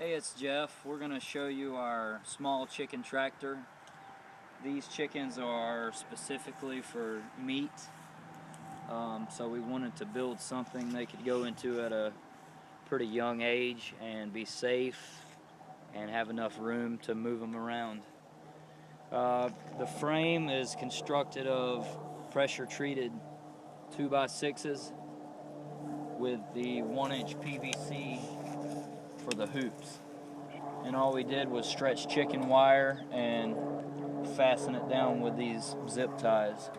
Hey, it's Jeff. We're going to show you our small chicken tractor. These chickens are specifically for meat, so we wanted to build something they could go into at a pretty young age and be safe and have enough room to move them around. The frame is constructed of pressure treated 2x6s with the 1-inch PVC for the hoops. And all we did was stretch chicken wire and fasten it down with these zip ties.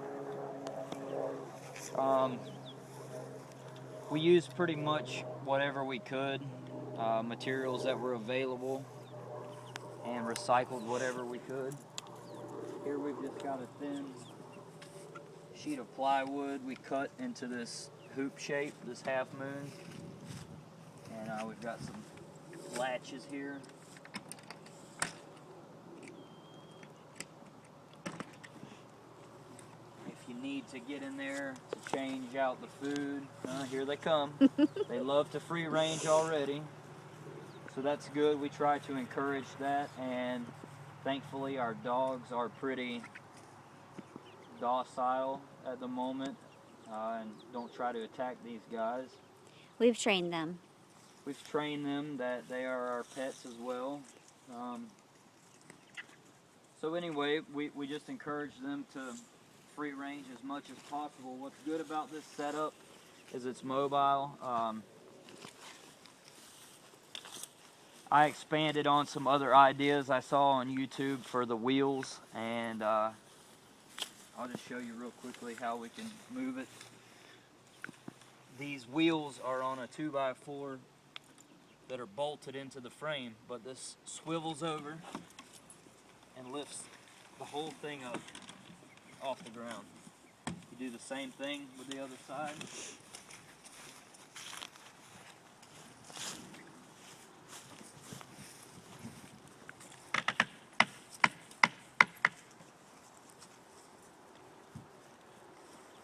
We used pretty much whatever we could, materials that were available, and recycled whatever we could. Here we've just got a thin sheet of plywood we cut into this hoop shape, this half moon. And we've got some latches here. If you need to get in there to change out the food, here they come. They love to free range already, so that's good. We try to encourage that, and thankfully our dogs are pretty docile at the moment and don't try to attack these guys. We've trained them. We've trained them that they are our pets as well. So anyway, we just encourage them to free range as much as possible. What's good about this setup is it's mobile. I expanded on some other ideas I saw on YouTube for the wheels, and I'll just show you real quickly how we can move it. These wheels are on a 2x4 that are bolted into the frame, but this swivels over and lifts the whole thing up off the ground. You do the same thing with the other side.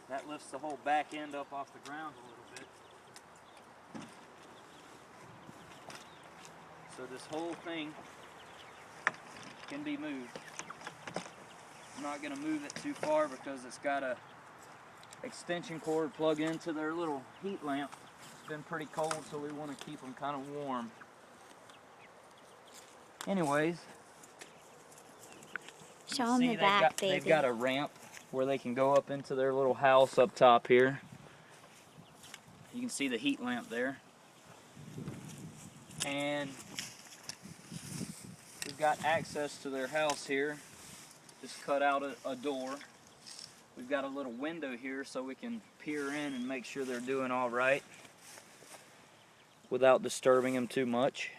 That lifts the whole back end up off the ground a little bit. So this whole thing can be moved. I'm not going to move it too far because it's got a extension cord plug into their little heat lamp. It's been pretty cold, so we want to keep them kind of warm. Anyways, Show them the back, baby. They've got a ramp where they can go up into their little house up top here. You can see the heat lamp there. And we've got access to their house here. Just cut out a door. We've got a little window here so we can peer in and make sure they're doing all right without disturbing them too much.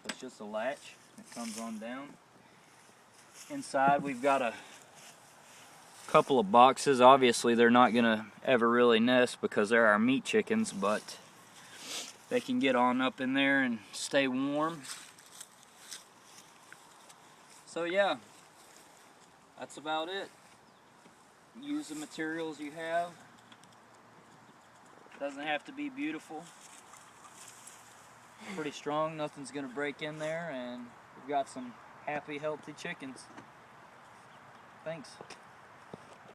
It's just a latch that comes on down. Inside we've got a couple of boxes. Obviously they're not gonna ever really nest because they're our meat chickens, but they can get on up in there and stay warm. So yeah, that's about it. Use the materials you have. Doesn't have to be beautiful. Pretty strong, nothing's gonna break in there, and we've got some happy, healthy chickens. Thanks.